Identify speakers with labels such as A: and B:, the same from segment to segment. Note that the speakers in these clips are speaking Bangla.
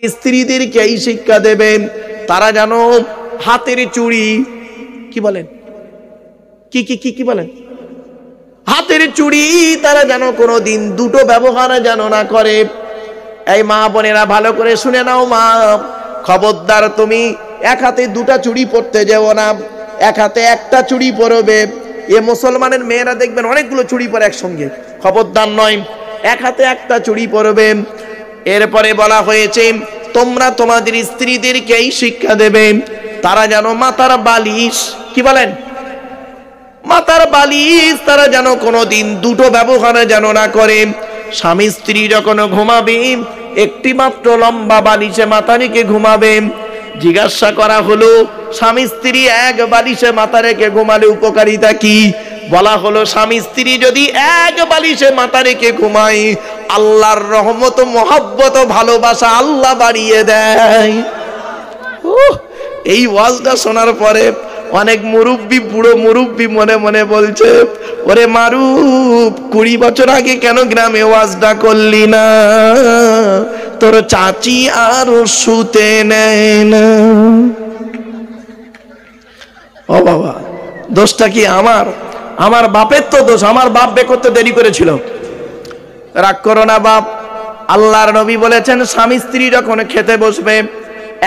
A: স্ত্রীদেরকে এই শিক্ষা দেবে, তারা যেন হাতের চুড়ি, কি বলেন, কি কি কি কি বলেন, হাতের চুড়ি তারা যেন কোনোদিন দুটো ব্যবহার যেন না করে। এই মা বোনেরা ভালো করে শুনে নাও মা, খবরদার তুমি এক হাতে দুটা চুড়ি পরতে যেও না, এক হাতে একটা চুড়ি পরবে। এ মুসলমানের মেয়েরা দেখবেন অনেকগুলো চুড়ি পরে একসঙ্গে, খবরদার নয়, এক হাতে একটা চুড়ি পরবে। এরপরে বলা হয়েছে তোমরা তোমাদের স্ত্রীদেরকে এই শিক্ষা দেবে, তারা যেন মাথার বালিশ, কি বলেন, মাথার বালিশ তারা যেন কোনোদিন দুটো ব্যবহার যেন না করে। স্বামী স্ত্রী যখন ঘুমাবে একটি মাত্র লম্বা বালিশে মাথা রেখে ঘুমাবে। জিজ্ঞাসা করা হলো স্বামী স্ত্রী এক বালিশে মাথা রেখে ঘুমালে উপকারিতা কি? বলা হলো স্বামী স্ত্রী যদি এক বালিশে মাথা রেখে ঘুমায়, আল্লাহর রহমত, মহব্বত, ভালোবাসা আল্লাহ বাড়িয়ে দেয়। এই ওয়াজটা শোনার পরে অনেক মুরব্বী, বুড়ো মুরব্বী মনে মনে বলছে, ওরে মারুফ, 20 বছর আগে কেন গ্রামে ওয়াজটা করলি না? তোর চাচি আর শুতে নেয় না। ও বাবা, দোষটা কি আমার? আমার বাপের তো দোষ, আমার বাপ বে করতে দেরি করেছিল। রাগ করো না বাপ। আল্লাহর নবী বলেছেন স্বামী স্ত্রী যখন খেতে বসবে,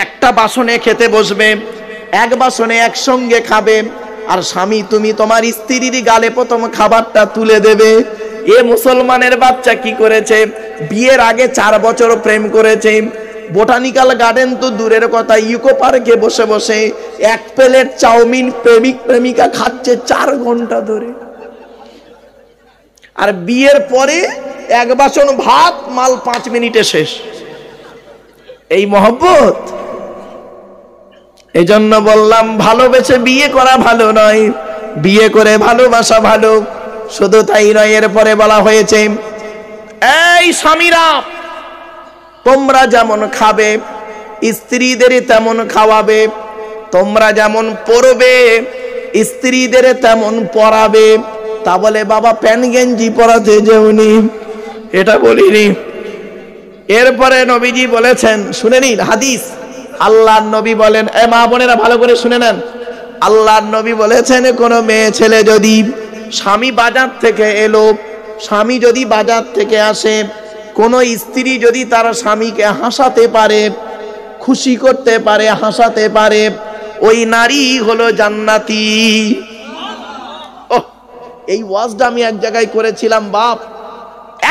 A: একটা বাসনে খেতে বসবে, এক বাসনে একসঙ্গে খাবে, আর স্বামী তুমি তোমার স্ত্রীর গালে প্রথম খাবারটা তুলে দেবে। এ মুসলমানের বাচ্চা কি করেছে? বিয়ের আগে 4 বছর প্রেম করেছে, বোটানিক্যাল গার্ডেন তো দূরের কথা, ইকো পার্কে বসে বসে 1 প্লেট চাউমিন প্রেমিক প্রেমিকা খাচ্ছে 4 ঘন্টা ধরে, আর বিয়ের পরে 1 বাসন ভাত মাল 5 মিনিটে শেষ। এই মহব্বত? এই জন্য বললাম ভালোবেসে বিয়ে করা ভালো নয়, বিয়ে করে ভালোবাসা ভালো। শুধু তাই নয়, এরপরে বলা হয়েছে এই স্বামীরা তোমরা যেমন খাবে স্ত্রীদের তেমন খাওয়াবে, তোমরা যেমন পরবে স্ত্রীদের তেমন পরাবে। তা বলে বাবা প্যান্ট গেঞ্জি পরাতে যেওনি, এটা বলিনি। এরপরে নবীজি বলেছেন, শুনে নিন হাদিস, আল্লাহর নবী বলেন, এ মা বোনেরা ভালো করে শুনে নেন, আল্লাহর নবী বলেছেন কোন মেয়ে ছেলে যদি, স্বামী বাজার থেকে এলো, স্বামী যদি বাজার থেকে আসে, কোন স্ত্রী যদি তার স্বামীকে হাসাতে পারে, খুশি করতে পারে, হাসাতে পারে, ওই নারী হলো জান্নাতি। এই ওয়াজটা আমি এক জায়গায় করেছিলাম বাপ।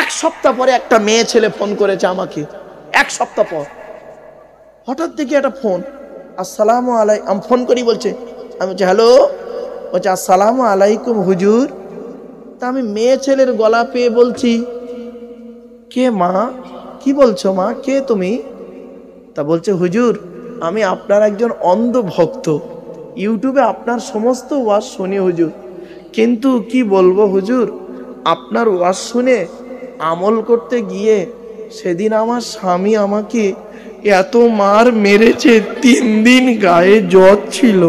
A: 1 সপ্তাহ পরে একটা মেয়ে ছেলে ফোন করেছে আমাকে, 1 সপ্তাহ পর হঠাৎ দেখি একটা ফোন, আসসালামু আলাইকুম। আমি ফোন করি, বলছে, আমি বলছি হ্যালো, বলছে আসসালামু আলাইকুম হুজুর। তা আমি মেয়ে ছেলের গলা পেয়ে বলছি, কে মা? কি বলছো মা, কে তুমি? তা বলছে হুজুর আমি আপনার একজন অন্ধ ভক্ত, ইউটিউবে আপনার সমস্ত ওয়াজ শুনি হুজুর, কিন্তু কি বলবো হুজুর, আপনার ওয়াজ শুনে আমল করতে গিয়ে সেদিন আমার স্বামী আমাকে এত মার মেরেছে, 3 দিন গায়ে জ্বর ছিল।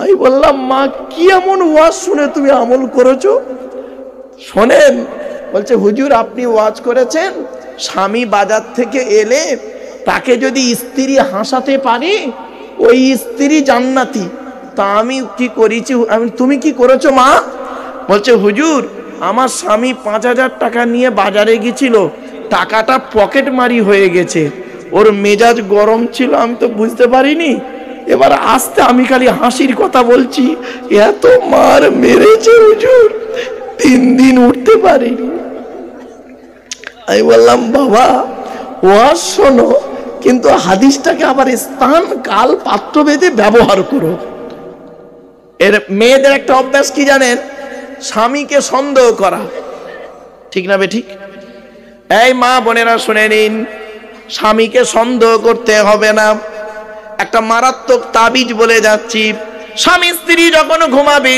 A: আমি বললাম মা কি এমন ওয়াজ শুনে তুমি আমল করেছো? শোনেন, বলছে হুজুর আপনি ওয়াজ করেছেন স্বামী বাজার থেকে এলে তাকে যদি স্ত্রী হাসাতে পারে ওই স্ত্রী জান্নাতি। তা আমি কি করেছি? আমি, তুমি কি করেছো মা? বলছে হুজুর আমার স্বামী 5000 টাকা নিয়ে বাজারে গেছিল, টাকাটা পকেট মারি হয়ে গেছে, ওর মেজাজ গরম ছিল, আমি তো বুঝতে পারিনি, এবার আস্তে আমি খালি হাসির কথা বলছি, এত মার মেরেছে হুজুর 3 দিন উঠতে পারিনি। আমি বললাম বাবা ওয়াজ শোনো, কিন্তু হাদিসটাকে আবার স্থান কাল পাত্র ভেদে ব্যবহার করো। এর মেয়েদের একটা অভ্যাস কি জানেন? স্বামীকে সন্দেহ করা, ঠিক না বে ঠিক? এই মা বোনেরা শুনে নিন, স্বামীকে সন্দেহ করতে হবে না। একটা মারাত্মক তাবিজ বলে যাচ্ছি, স্বামী স্ত্রী যখন ঘুমাবে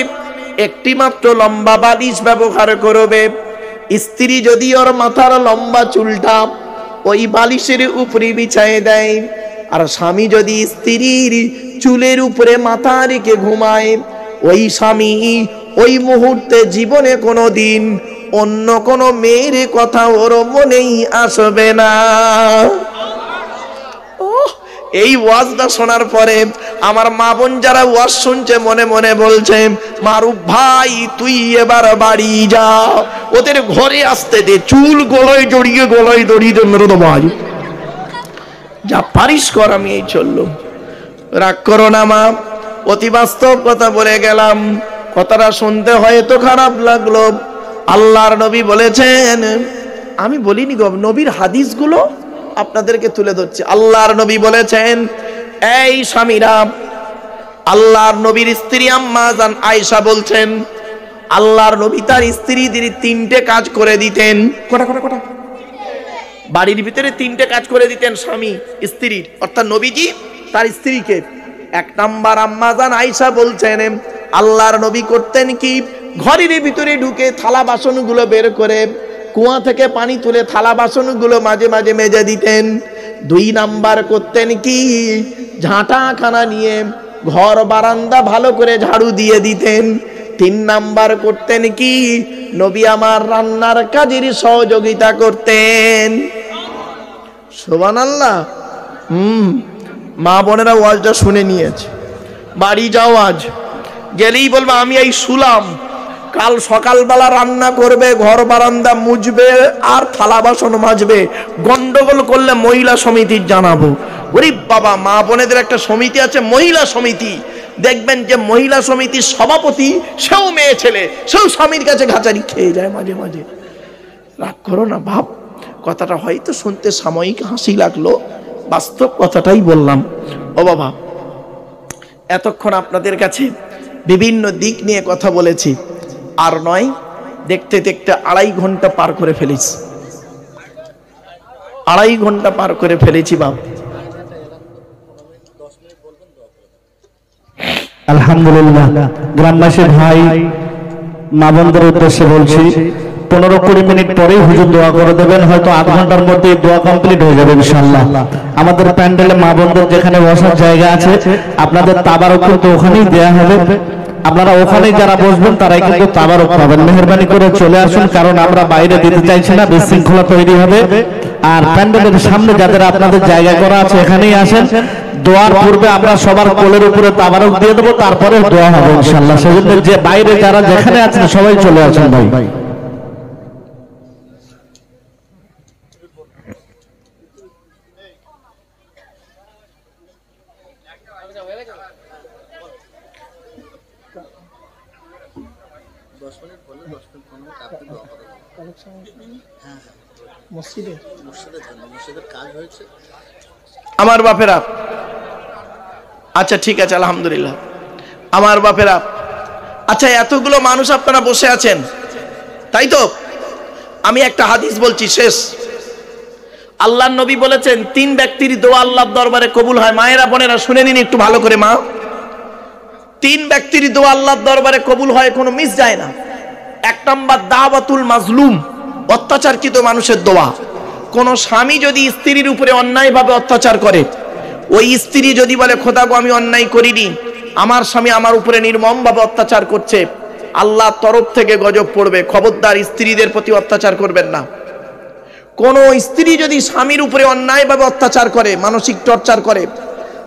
A: একটি মাত্র লম্বা বালিশ ব্যবহার করবে। স্ত্রী যদি ওর মাথার লম্বা চুলটা ওই বালিশের উপরে বিছায়ে দেয়, আর স্বামী যদি স্ত্রীর চুলের উপরে মাথা রেখে ঘুমায়, ওই স্বামী ওই মুহূর্তে জীবনে কোনোদিন অন্য কোনো মেয়ের কথা ওর মনেই আসবে না। এই ওয়াজটা শোনার পরে আমার মা বোন যারা ওয়াজ শুনছে মনে মনে বলছে, মারুফ ভাই তুই এবার বাড়ি যা, ওদের ঘরে আসতে দে, চুল গলায় জড়িয়ে মেরে দেবো আজ, যা পারিস কর, আমি এই চললো। রাগ করো না মা, অতি বাস্তব কথা বলে গেলাম, কথাটা শুনতে হয়তো খারাপ লাগলো। আল্লাহর নবী বলেছেন, আমি বলিনি গো, নবীর হাদিসগুলো আপনাদেরকে তুলে ধরছি। আল্লাহর নবী বলেছেন, এই স্বামীরা, আল্লাহর নবীর স্ত্রী আম্মা জান আয়েশা বলছেন, আল্লাহর নবী তার স্ত্রীদের 3টে কাজ করে দিতেন। কটা বাড়ির ভিতরে 3টে কাজ করে দিতেন স্বামী স্ত্রীর, অর্থাৎ নবীজি তার স্ত্রীকে। 1 নাম্বার আম্মা জান আয়েশা বলছেন, আল্লাহর নবী করতেন কি, ঘরের ভিতরে ঢুকে থালা বাসনগুলো বের করে কুয়া থেকে পানি তুলে থালা বাসনগুলো মাঝে মাঝে মেজে দিতেন। 2 নাম্বার করতেন কি, ঝাঁটাখানা নিয়ে ঘর বারান্দা ভালো করে ঝাড়ু দিয়ে দিতেন। 3 নাম্বার করতেন কি, নবী আমার রান্নার কাজের সহযোগিতা করতেন। সুবহানাল্লাহ। মা বোনেরা ওয়াজটা শুনে নিয়েছে, বাড়ি যাও, আজ গেলেই বলবে আমি এই শুলাম, কাল সকালবেলা রান্না করবে, ঘর বারান্দা মুছবে আর থালা বাসন মাজবে, গন্ডগোল করলে মহিলা সমিতির জানাবো। ওরে বাবা, মা বোনেদের একটা সমিতি আছে, মহিলা সমিতি। দেখবেন যে মহিলা সমিতির সভাপতি সেও মেয়ে ছেলে, সেও স্বামীর কাছে ঘাচারি খেয়ে যায় মাঝে মাঝে। রাগ করো না ভাব, কথাটা হয়তো শুনতে সাময়িক হাসি লাগলো, বাস্তব কথাটাই বললাম। ও বাবা, এতক্ষণ আপনাদের কাছে বিভিন্ন দিক নিয়ে কথা বলেছি, আর নয়, দেখতে দেখতে 2.5 ঘন্টা পার করে ফেলেছি, 2.5 ঘন্টা পার করে ফেলেছি বাবা।
B: আলহামদুলিল্লাহ, গ্রামবাসী ভাই মা বোনদের উদ্দেশ্যে বলছি, 15-20 মিনিট পরেই হুজুর দোয়া করে দেবেন, হয়তো আধ ঘন্টার মধ্যে দোয়া কমপ্লিট হয়ে যাবে ইনশাআল্লাহ। আমাদের প্যান্ডেলে মা বোনদের যেখানে বসার জায়গা আছে, আপনাদের তাবারক কিন্তু ওখানেই দেয়া হবে, আপনারা ওখানেই যারা বসবেন তারাই কিন্তু তাবারক পাবেন। মেহেরবানি করে চলে আসুন, কারণ আমরা বাইরে দিতে চাইছি না, বিশৃঙ্খলা তৈরি হবে। আর প্যান্ডেলের সামনে যাদের আপনাদের জায়গা করা আছে এখানেই আসেন। দোয়ার পূর্বে আমরা সবার কোলের উপরে তাবারক দিয়ে দেবো, তারপরে দোয়া হবে ইনশাআল্লাহ। সেজন্য যে বাইরে যারা যেখানে আছেন সবাই চলে আসেন ভাই।
A: আমার বাপেরা, আচ্ছা ঠিক আছে, আলহামদুলিল্লাহ। আমার বাপেরা, আচ্ছা এতগুলো মানুষ আপনারা বসে আছেন, তাই তো? আমি একটা হাদিস বলছি, শেষ। আল্লাহর নবী বলেছেন 3 ব্যক্তির দোয়া আল্লাহর দরবারে কবুল হয়। মায়েরা বোনেরা শুনে নিন একটু ভালো করে মা, 3 ব্যক্তির দোয়া আল্লাহর দরবারে কবুল হয়, কোনো মিস যায় না। 1 নাম্বার দাওয়াতুল মাজলুম, অত্যাচারকৃত মানুষের দোয়া। কোন স্বামী যদি স্ত্রীর উপরে অন্যায়ভাবে অত্যাচার করে, ওই স্ত্রী যদি বলে খোদা গো আমি অন্যায় করিনি, আমার স্বামী আমার উপরে নির্মমভাবে অত্যাচার করছে, আল্লাহর তরফ থেকে গজব পড়বে, খবরদার স্ত্রীদের প্রতি অত্যাচার করবেন না। কোন স্ত্রী যদি স্বামীর উপরে অন্যায়ভাবে অত্যাচার করে, মানসিক টর্চার করে,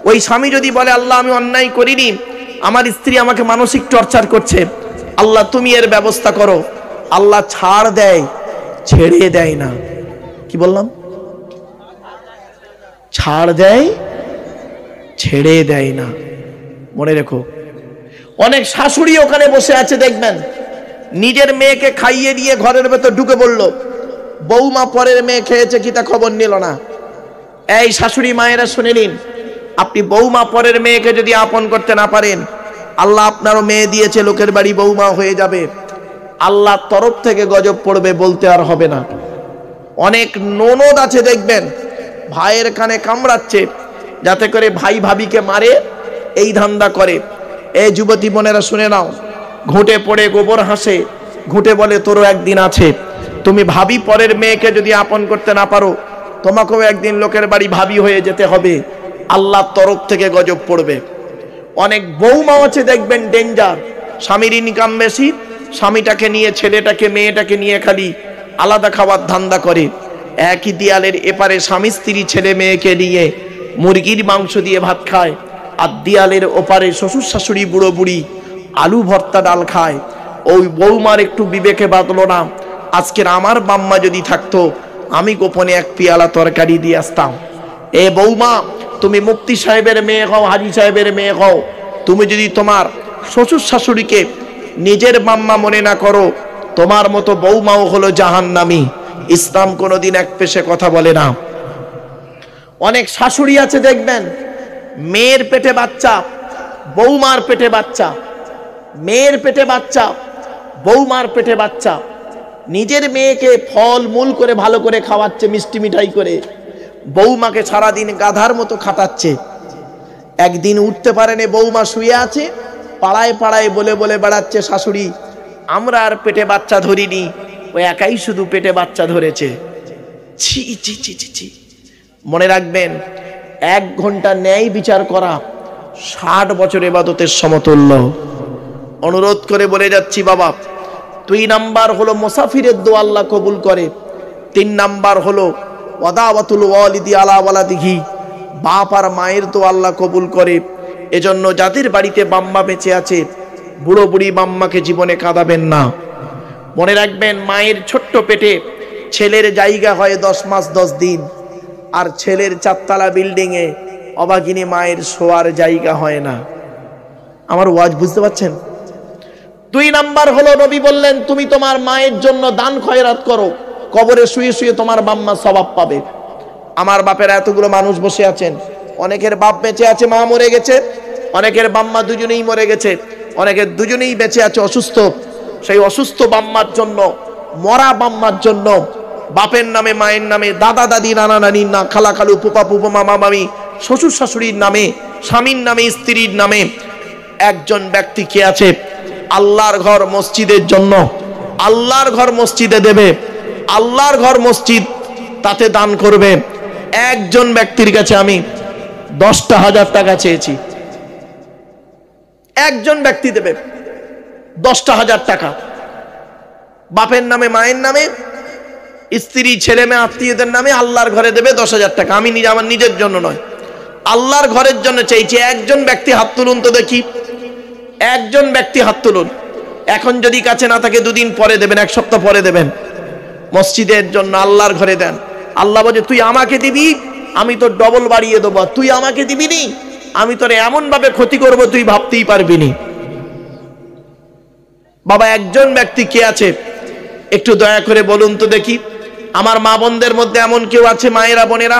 A: ওই স্বামী যদি বলে আল্লাহ আমি অন্যায় করিনি, আমার স্ত্রী আমাকে মানসিক টর্চার করছে, আল্লাহ তুমি এর ব্যবস্থা করো, আল্লাহ ছাড় দেয়, ছেড়ে দেয় না। কি বললাম? ছাড় দেয়, ছেড়ে দেয় না। মনে রেখো, অনেক শাশুড়ি ওখানে বসে আছে, দেখবেন নিজের মেয়েকে খাইয়ে দিয়ে ঘরের ভেতর ঢুকে বলল, বৌমা পরের মেয়ে খেয়েছে কি তা খবর নিল না। এই শাশুড়ি মায়েরা শুনে নিন, আপনি বৌমা পরের মেয়েকে যদি আপন করতে না পারেন, আল্লাহ আপনারও মেয়ে দিয়েছে, লোকের বাড়ি বৌমা হয়ে যাবে, আল্লাহর তরফ থেকে গজব পড়বে, বলতে আর হবে না। অনেক ননদ আছে দেখবেন ভাইয়ের কানে কামড়াচ্ছে যাতে করে ভাই ভাবিকে মারে, এই ধান্দা করে। এই যুবতী বোনেরা শুনে নাও, ঘুঁটে পড়ে গোবর হাসে, ঘুঁটে বলে তোরও একদিন আছে। তুমি ভাবি পরের মেয়েকে যদি আপন করতে না পারো, তোমাকেও একদিন লোকের বাড়ি ভাবি হয়ে যেতে হবে, আল্লাহর তরফ থেকে গজব পড়বে। অনেক বৌমা আছে দেখবেন ডেঞ্জার, স্বামীর ইনকাম বেশি, স্বামীটাকে নিয়ে, ছেলেটাকে মেয়েটাকে নিয়ে খালি আলাদা খাওয়ার ধান্দা করে। একই দেয়ালের এপারে স্বামী স্ত্রী ছেলে মেয়েকে নিয়ে মুরগির মাংস দিয়ে ভাত খায়, আর দেয়ালের ওপারে শ্বশুর শাশুড়ি বুড়ো বুড়ি আলু ভর্তা ডাল খায়। ওই বৌমার একটু বিবেকে বাঁধলো না, আজকের আমার বাম্মা যদি থাকতো আমি গোপনে এক পেয়ালা তরকারি দিয়ে আসতাম। এ বৌমা, তুমি মুফতি সাহেবের মেয়ে হও, হাজি সাহেবের মেয়ে হও, তুমি যদি তোমার শ্বশুর শাশুড়িকে নিজের বাম্মা মনে না করো, তোমার মতো বৌমাও হলো জাহান্নামী। ইসলাম কোনোদিন এক পেশে কথা বলে না। অনেক শাশুড়ি আছে দেখবেন, মেয়ের পেটে বাচ্চা, বৌমার পেটে বাচ্চা, মেয়ের পেটে বাচ্চা, বৌমার পেটে বাচ্চা, নিজের মেয়েকে ফল মূল করে ভালো করে খাওয়াচ্ছে, মিষ্টি মিঠাই করে, বৌমাকে সারাদিন গাধার মতো খাটাচ্ছে। একদিন উঠতে পারেনি, বৌমা শুয়ে আছে, পাড়ায় পাড়ায় বলে বলে বেড়াচ্ছে শাশুড়ি, আমরা আর পেটে বাচ্চা ধরিনি, ও একাই শুধু পেটে বাচ্চা ধরেছে। ছি ছি ছি ছি ছি। মনে রাখবেন, 1 ঘন্টা ন্যায় বিচার করা 60 বছর ইবাদতের সমতুল্য। অনুরোধ করে বলে যাচ্ছি বাবা, 2 নাম্বার হলো মুসাফিরের দোয়া আল্লাহ কবুল করে। 3 নাম্বার হলো ওয়াদাওয়াতুল ওয়ালিদি আলা ওয়ালাদিহি, বাপ আর মায়ের দোয়া আল্লাহ কবুল করে। এজন্য যাদের বাড়িতে বাম্মা বেঁচে আছে, বুড়ো বুড়ি বাম্মাকে জীবনে কাঁদাবেন না। মনে রাখবেন, মায়ের ছোট্ট পেটে ছেলের জায়গা হয় 10 মাস 10 দিন, আর ছেলের 4 তলা বিল্ডিংয়ে অভাগিনী মায়ের শোয়ার জায়গা হয় না। আমার ওয়াজ বুঝতে পারছেন? 2 নাম্বার হলো নবী বললেন, তুমি তোমার মায়ের জন্য দান খয়রাত করো, কবরে শুয়ে শুয়ে তোমার বাম্মা সওয়াব পাবে। আমার বাপের এতগুলো মানুষ বসে আছেন, অনেকের বাপ বেঁচে আছে, মা মরে গেছে, অনেকের বাম্মা দুজনেই মরে গেছে, অনেকের দুজনেই বেঁচে আছে অসুস্থ। সেই অসুস্থ বাম্মার জন্য, মরা বাম্মার জন্য, বাপের নামে, মায়ের নামে, দাদা দাদি, নানা নানির না, খালা খালু, ফুপা ফুপো, মামা মামি, শ্বশুর শাশুড়ির নামে, স্বামীর নামে, স্ত্রীর নামে একজন ব্যক্তি কে আছে আল্লাহর ঘর মসজিদের জন্য, আল্লাহর ঘর মসজিদে দেবে, আল্লাহর ঘর মসজিদ তাতে দান করবে। একজন ব্যক্তির কাছে আমি 10,000 টাকা চেয়েছি, একজন ব্যক্তি দেবে 10,000 টাকা, বাপের নামে, মায়ের নামে, স্ত্রী, ছেলে মেয়ে, আত্মীয়দের নামে আল্লাহর ঘরে দেবে 10,000 টাকা। আমি নিজে, আমার নিজের জন্য নয়, আল্লাহর ঘরের জন্য চেয়েছি। একজন ব্যক্তি হাত তুলুন তো দেখি, একজন ব্যক্তি হাত তুলুন। এখন যদি কাছে না থাকে 2 দিন পরে দেবেন, 1 সপ্তাহ পরে দেবেন। মসজিদের জন্য, আল্লাহর ঘরে দেন। আল্লাহ বলে, তুই আমাকে দিবি, আমি তো ডবল বাড়িয়ে দেবো। তুই আমাকে দিবি নি, আমি তোর এমন ভাবে ক্ষতি করব তুই ভাবতেই পারবি নি। বাবা, একজন ব্যক্তি কে আছে একটু দয়া করে বলুন তো দেখি। আমার মা বোনদের মধ্যে এমন কেউ আছে, মায়েরা বোনেরা,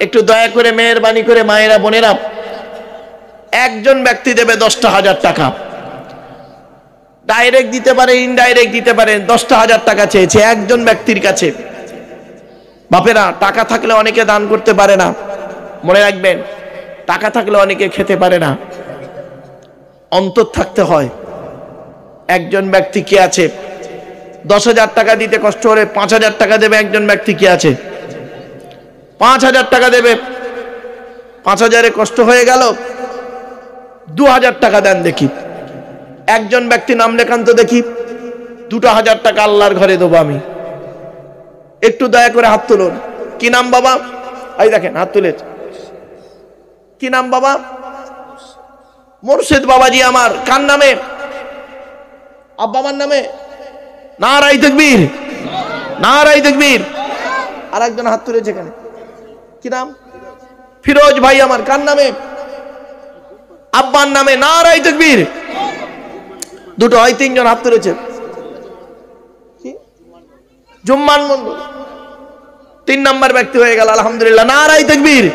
A: একটু দয়া করে মেহেরবানি করে মায়েরা বোনেরা, একজন ব্যক্তি দেবে 10,000 টাকা। ডাইরেক্ট দিতে পারে, ইনডাইরেক্ট দিতে পারেন। 10,000 টাকা চেয়েছে একজন ব্যক্তির কাছে। বাপেরা, টাকা থাকলে অনেকে দান করতে পারে না, মনে রাখবেন, টাকা থাকলে অনেকে খেতে পারে না, অন্তর থাকতে হয়। একজন ব্যক্তি কে আছে 10,000 টাকা দিতে কষ্ট হলে 5,000 টাকা দেবে। একজন ব্যক্তি কে আছে 5,000 টাকা দেবে, 5,000-এ কষ্ট হয়ে গেল, 2,000 টাকা দেন দেখি। একজন ব্যক্তি নাম লেখান তো দেখি, 2,000 টাকা আল্লাহর ঘরে দেবো আমি। একটু দয়া করে হাত তুলুন। কি নাম বাবা? এই দেখেন হাত তুলেছে। কি নাম বাবা? মুর্শিদ বাবাজি আমার। কার নামে? আব্বা আমার নামে। নারায়ে তাকবীর, নারায়ে তাকবীর। আর একজন হাত তুলেছে এখানে, কি নাম? ফিরোজ ভাই আমার। কার নামে? আব্বার নামে। নারায়ে তাকবীর। দুটো হয়, 3 জন হাত তুলেছে। জুম্মান মন্ডল 3 নম্বর ব্যক্তি হয়ে গেল, আলহামদুলিল্লাহ। নারায়ে তাকবীর।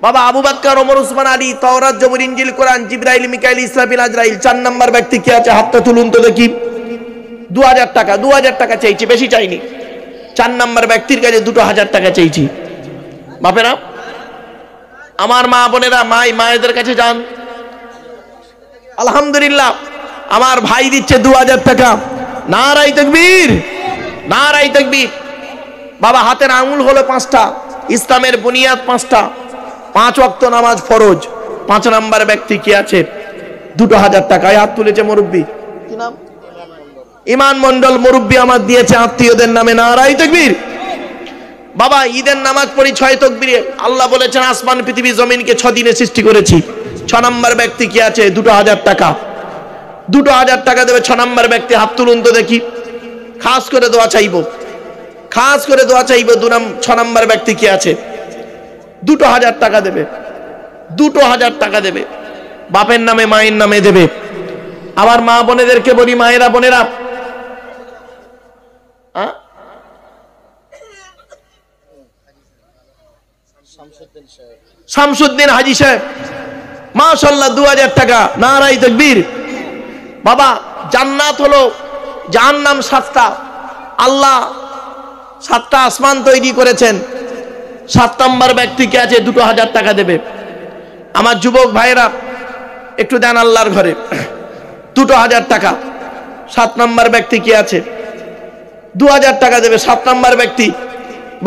A: বাবা, আবু বকর, ওমর, উসমান, আলী, তাওরাত, জবুর, ইনজিল, কোরআন, জিবরাইল, মিকাইল, ইসরাফিল, আজরাইল। 4 নম্বর ব্যক্তি কে আছে? হাতটা তুলুন তো দেখি। 2,000 টাকা। 2,000 টাকা চাইছি, বেশি চাইনি। 4 নম্বর ব্যক্তির কাছে 2,000 টাকা চাইছি। বাপেরা, আমার মা বোনেরা, মায়েদের কাছে যান। আলহামদুলিল্লাহ, আমার ভাই দিচ্ছে 2,000 টাকা। নারায়ে তাকবীর, নারায়ে তাকবীর। বাবা, হাতের আঙুল হলো 5টা, ইসলামের বুনিয়াদ 5টা, 5 ওয়াক্ত নামাজ ফরজ। 5 নম্বর ব্যক্তি কি আছে? 2,000 টাকা হাত তুলেছে মুরব্বী। কি নাম? ইমান মন্ডল মুরব্বী আমার দিয়েছে আত্মীয়দের নামে। নারায়ে তাকবীর। বাবা ঈদের নামাজ পড়ি 6 তাকবীরে, আল্লাহ বলেছেন আসমান পৃথিবী জমিনকে 6 দিনে সৃষ্টি করেছি। 6 নম্বর ব্যক্তি কি আছে? 2000 টাকা। 2000 টাকা দেবে 6 নম্বর ব্যক্তি। হাত তুলুন তো দেখি, খাস করে দোয়া চাইবো, খাস করে দোয়া চাইবো। 6 নম্বর ব্যক্তি কি আছে? 2000 টাকা দেবে, 2000 টাকা দেবে, বাপের নামে মায়ের নামে দেবে। আবার মা বোনেদেরকে বলি, মায়েরা বোনেরা, শামসুদ্দিন হাজী সাহেব মাশাআল্লাহ 2000 টাকা। নারায়ে তাকবীর। বাবা জান্নাত হলো, জাহান্নাম 7টা, আল্লাহ 7টা আসমান তৈরি করেছেন। 7 নম্বর ব্যক্তিকে আছে 2000 টাকা দেবে। আমার যুবক ভাইরা একটু দেন আল্লাহর ঘরে 2000 টাকা। 7 নম্বর ব্যক্তি কি আছে? 2000 টাকা দেবে 7 নম্বর ব্যক্তি,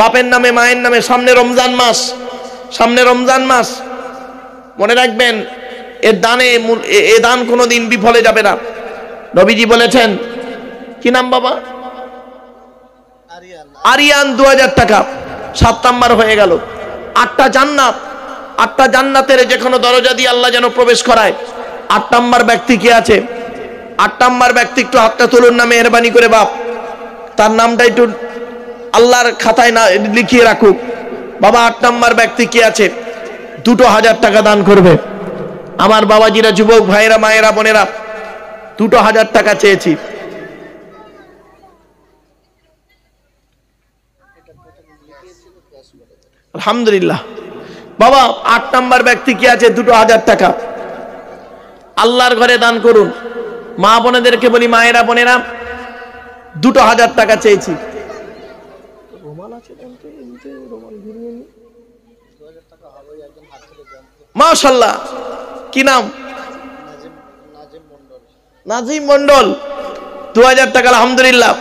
A: বাপের নামে মায়ের নামে। সামনে রমজান মাস, সামনে রমজান মাস, মনে রাখবেন এ দান কোনোদিন বিফলে যাবে না। নবীজি বলেছেন, কি নাম বাবা? আরিয়ান 2000 টাকা। 7 নাম্বার হয়ে গেল। 8টা জান্নাত, 8টা জান্নাতের যে কোনো দরজা দিয়ে আল্লাহ যেন প্রবেশ করায়। 8 নাম্বার ব্যক্তি কি আছে? 8 নাম্বার ব্যক্তি একটু হাতটা তুলুন না মেহেরবানি করে বাপ, তার নামটা একটু আল্লাহর খাতায় না লিখিয়ে রাখুক। বাবা 8 নাম্বার ব্যক্তি কি আছে? 2000 টাকা দান করবে। আমার বাবাজিরা, যুবক ভাইরা, মায়েরা বোনেরা, 2000 টাকা চেয়েছি। আলহামদুলিল্লাহ। বাবা 8 নাম্বার ব্যক্তি কি আছে? 2000 টাকা। আল্লাহর ঘরে দান করুন। মা বোনেদেরকে বলি, মায়েরা বোনেরা, 2000 টাকা চেয়েছি। মাশাআল্লাহ। কি নাম? নাজিম মন্ডল, 2000 টাকা। আলহামদুলিল্লাহ।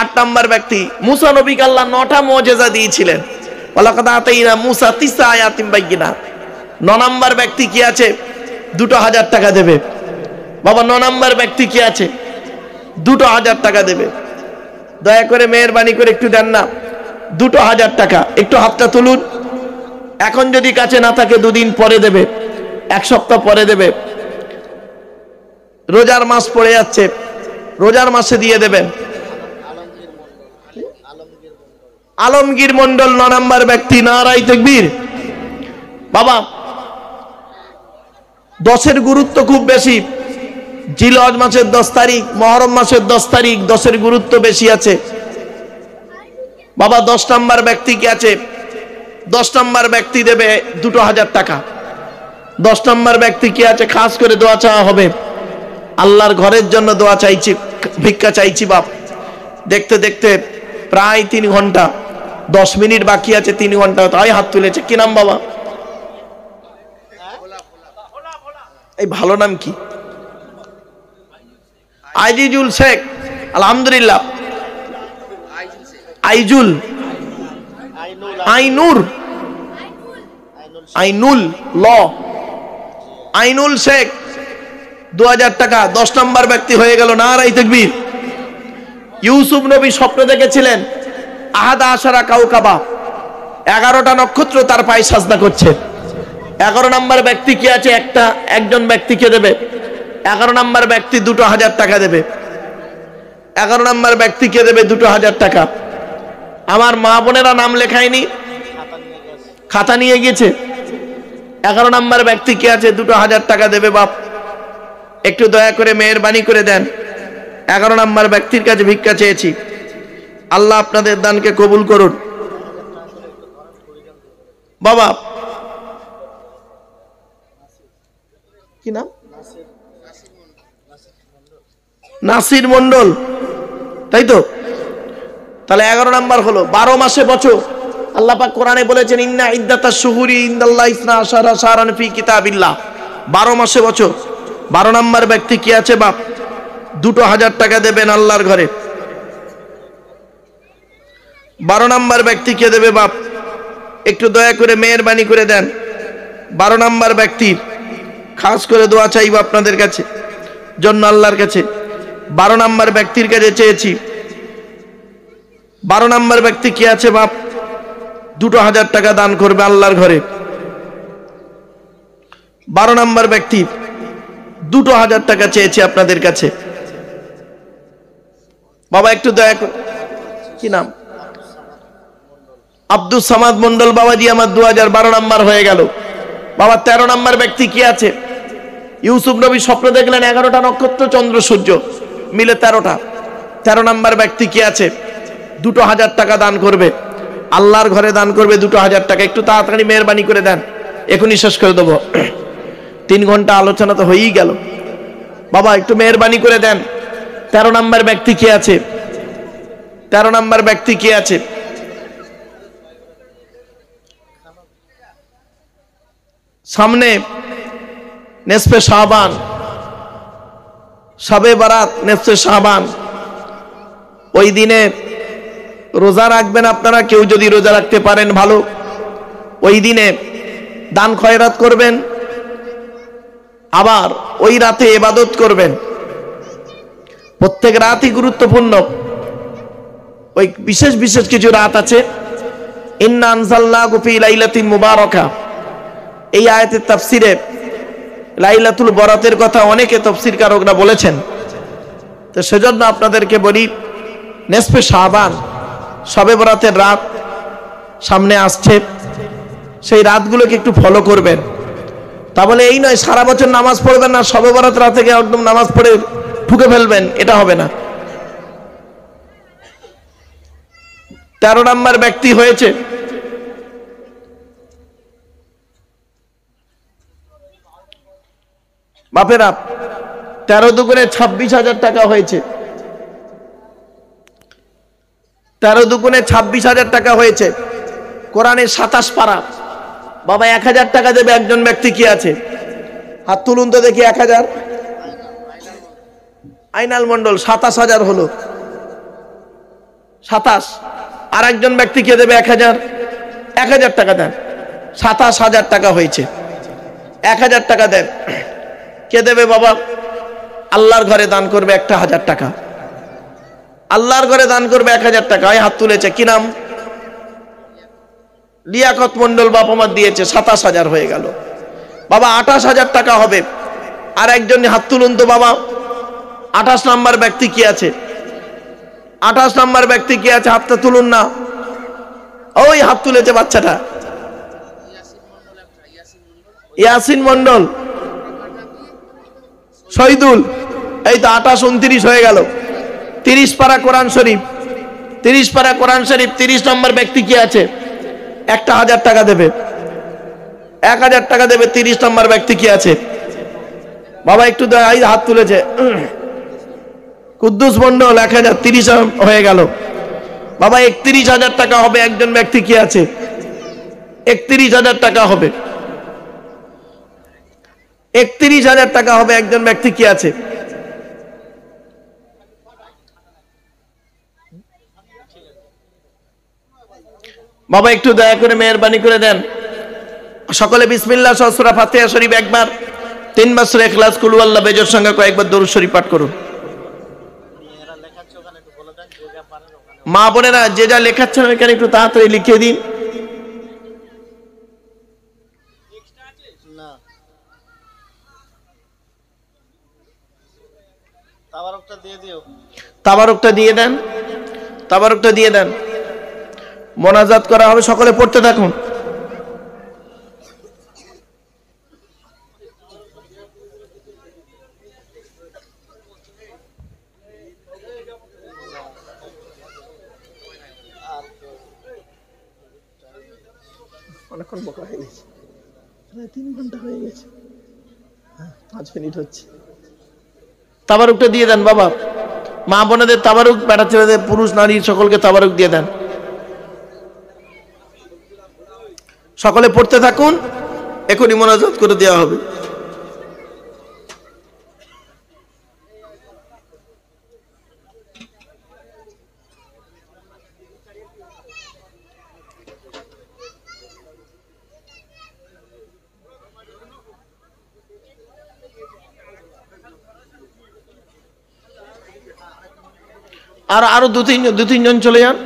A: 8 নাম্বার ব্যক্তি, মুসা নবীকে আল্লাহ 9টা মুজিজা দিয়েছিলেন। ওয়ালাকাদ আতাইনা মুসা 9 আয়াতিন বাইয়িনাত। 9 নাম্বার ব্যক্তি কি আছে? 2000 টাকা দেবে। বাবা 9 নাম্বার ব্যক্তি কি আছে? 2000 টাকা দেবে। দয়া করে মেহেরবানি করে একটু দেন না 2000 টাকা। একটু হাতটা তুলুন। এখন যদি কাছে না থাকে 2 দিন পরে দেবে, 1 সপ্তাহ পরে দেবে। রোজার মাস পড়ে যাচ্ছে, রোজার মাসে দিয়ে দেবেন। আলমগীর মন্ডল 9 নাম্বার ব্যক্তি। নারায়ে তাকবীর। বাবা 10-এর গুরুত্ব খুব বেশি। জিলহজ মাসের 10 তারিখ, মুহররম মাসের 10 তারিখ, 10-এর গুরুত্ব বেশি আছে। বাবা 10 নাম্বার ব্যক্তি কি আছে? 10 নাম্বার ব্যক্তি দেবে 2000 টাকা। 10 নাম্বার ব্যক্তি কি আছে? খাস করে দোয়া চাওয়া হবে। আল্লাহর ঘরের জন্য দোয়া চাইছি, ভিক্ষা চাইছি বাপ। দেখতে দেখতে প্রায় 3 ঘন্টা, 10 মিনিট বাকি আছে, 3 ঘন্টা তাই হাত তুলেছে। কি নাম বাবা? এই ভালো নাম কি? আইজুল শেখ। আলহামদুলিল্লাহ। আইজুল, আইনুর, আইনুল ল, আইনুল শেখ 2000 টাকা। 10 নাম্বার ব্যক্তি হয়ে গেল। নারায়ে তাকবীর। ইউসুফ নবী স্বপ্ন দেখেছিলেন আহাদা আশারা কাউকাবা, 11টা নক্ষত্র তার পায়ে সাজদা করছে। 11 নাম্বার ব্যক্তি কি আছে? একজন ব্যক্তিকে দেবে। 11 নাম্বার ব্যক্তি 2000 টাকা দেবে। 11 নাম্বার ব্যক্তিকে দেবে 2000 টাকা। আমার মা বোনেরা নাম লেখায়নি, খাতা নিয়ে গেছে। 11 নাম্বার ব্যক্তি কি আছে? 2000 টাকা দেবে বাপ। একটু দয়া করে মেহেরবানি করে দেন। 11 নাম্বার ব্যক্তির কাছে ভিক্ষা চেয়েছি। আল্লাহ আপনাদের দানকে কবুল করুন। বাবা কি নাম? নাসির মন্ডল, তাই তো? তাহলে 11 নাম্বার হলো। 12 মাসে বছর। আল্লাহ পাক কোরআনে বলেছেন, ইন্না ইদ্দাতাশ শুহুরি ইনদাল্লাহি 12 শাহরান ফি কিতাবিল্লাহ। 12 মাসে বছর। 12 নাম্বার ব্যক্তি কি আছে বাপ? 2000 টাকা দেবেন আল্লাহর ঘরে। 12 নাম্বার ব্যক্তি কে দেবে বাপ? একটু দয়া করে মেহেরবানি করে দেন। 12 নাম্বার ব্যক্তির খাস করে দোয়া চাইব আপনাদের কাছে জন্য, আল্লাহর কাছে। 12 নাম্বার ব্যক্তির কাছে চেয়েছি 12 নম্বর ব্যক্তি কি আছে বাপ? 2000 টাকা দান করবে আল্লাহর ঘরে। 12 নম্বর ব্যক্তি 2000 টাকা চেয়েছে আপনাদের কাছে। বাবা একটু দয়া করে, কি নাম? আব্দুল সামাদ মন্ডল বাবাজি, আমার 2012 নম্বর হয়ে গেল। বাবা 13 নম্বর ব্যক্তি কি আছে? ইউসুফ নবী স্বপ্ন দেখলেন 11টা নক্ষত্র চন্দ্র সূর্য মিলে 13টা। 13 নম্বর ব্যক্তি কি আছে? 2000 টাকা দান করবে আল্লাহর ঘরে, দান করবে 2000 টাকা। একটু তাড়াতাড়ি মেহরবানি করে দেন, এখনই শেষ করে দেবো। 3 ঘন্টা আলোচনা তো হয়েই গেল। বাবা একটু মেহরবানি করে দেন। 13 নম্বর ব্যক্তি কি আছে? 13 নম্বর ব্যক্তি কি আছে? সামনে নেসফে শাবান, শবে বারাত, নেসফে শাবান, ওই দিনে রোজা রাখবেন আপনারা। কেউ যদি রোজা রাখতে পারেন ভালো। ওই দিনে দান খয়রাত করবেন, আবার ওই রাতে ইবাদত করবেন। প্রত্যেক রাতই গুরুত্বপূর্ণ। ওই বিশেষ বিশেষ কিছু রাত আছে। ইন্না আনজালনাহু ফি লাইলাতিন মুবারাকা, এই আয়াতের তাফসিরে লাইলাতুল বরাতের কথা অনেকে তাফসীরকারকরা বলেছেন। তো সেজন্য আপনাদেরকে বলি, নেসফে শাবান, শবে বরাতের রাত সামনে আসছে, সেই রাতগুলোকে একটু ফলো করবেন। তা বলে এই নয় সারা বছর নামাজ পড়বেন না, শবে বরাত রাতে গিয়ে একদম নামাজ পড়ে ঠুকে ফেলবেন, এটা হবে না। 13 নম্বর ব্যক্তি হয়েছে বাপেরা, 13 দুগুণে 26,000 টাকা হয়েছে। 13 দুগুণে 26,000 টাকা হয়েছে। কোরআনের 27 পারা। বাবা 1000 টাকা দেবে একজন ব্যক্তি কি আছে? হাত তুলুন তো দেখি। 1000 আইনাল মন্ডল, 27,000 হলো। 27। আর একজন ব্যক্তি কে দেবে 1000? 1000 টাকা দেন। 27,000 টাকা হয়েছে। 1000 টাকা দেন। কে দেবে বাবা? আল্লাহর ঘরে দান করবে 1000 টাকা। আল্লাহর ঘরে দান করবে 1000 টাকা। এই হাত তুলেছে, কি নাম? লিয়াকত মন্ডল বাপ আমার দিয়েছে। 27,000 হয়ে গেল। বাবা 28,000 টাকা হবে। আর একজন হাত তুলুন তো বাবা। 28 নম্বর ব্যক্তি কি আছে? 28 নম্বর ব্যক্তি কি আছে? হাতটা তুলুন না। ওই হাত তুলেছে বাচ্চাটা, ইয়াসিন মন্ডল, শহীদুল। এই তো 28, 29 হয়ে গেল। 30 পারা কোরআন শরীফ, 30 পারা কোরআন শরীফ। 30 নম্বর ব্যক্তি কি আছে? 1000 টাকা দেবে। 1000 টাকা দেবে। 30 নম্বর ব্যক্তি কি আছে? বাবা একটু হাত তুলেছে কুদ্দুস মন্ডল, 1000। 30 হয়ে গেল। বাবা 31,000 টাকা হবে। একজন ব্যক্তি কি আছে? 31,000 টাকা হবে। 31,000 টাকা হবে। একজন ব্যক্তি কি আছে? বাবা একটু দয়া করে মেহরবানি করে দেন। সকলে বিসমিল্লাহ সহ সূরা ফাতিহা শরীফ একবার, 3 বার সূরা ইখলাস, কুল হুয়াল্লাহু বেজোর সঙ্গে কয়েকবার দরুদ শরীফ পাঠ করুন। মা বোনেরা যে যা লেখাচ্ছেন এখানে একটু তাড়াতাড়ি লিখে দিন। তাবারকটা দিয়ে দেন। তাবারকটা দিয়ে দেন। মোনাজাত করা হবে, সকলে পড়তে থাকুন। অনেকক্ষণ বকা হয়ে গেছে, 3 ঘন্টা হয়ে গেছে, 5 মিনিট হচ্ছে। তাবারুকটা দিয়ে দেন বাবা। মা বোনেদের তাবারুক, বেটা ছেলেদের, পুরুষ নারী সকলকে তাবারুক দিয়ে দেন। সকলে পড়তে থাকুন, এখনই মোনাজাত করে দেওয়া হবে। আর আরো 2-3 জন চলে যান।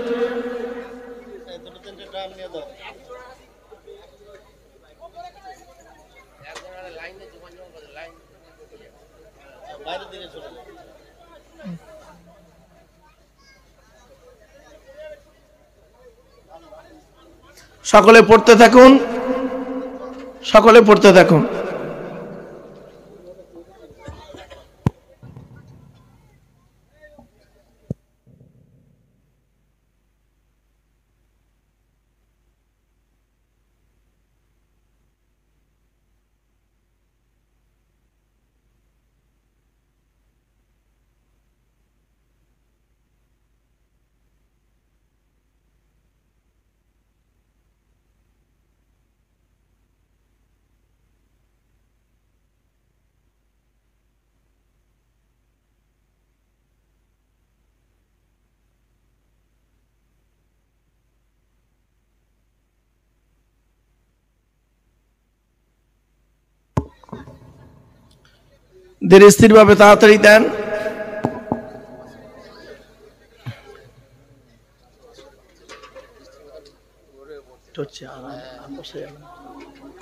A: সকলে পড়তে থাকুন, সকলে পড়তে থাকুন। ধীরে স্থির ভাবে তাড়াতাড়ি দেন।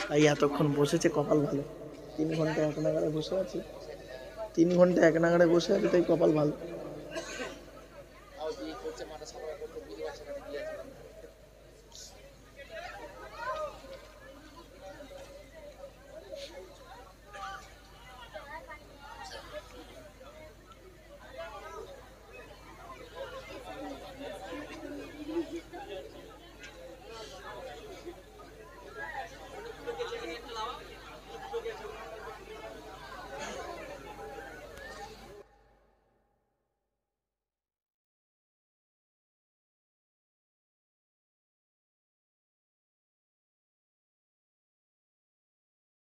A: তাই এতক্ষণ বসেছে, কপাল ভালো। 3 ঘন্টা এক নাগাড়ে বসে আছি, 3 ঘন্টা এক নাগাড়ে বসে আছি, তাই কপাল ভালো।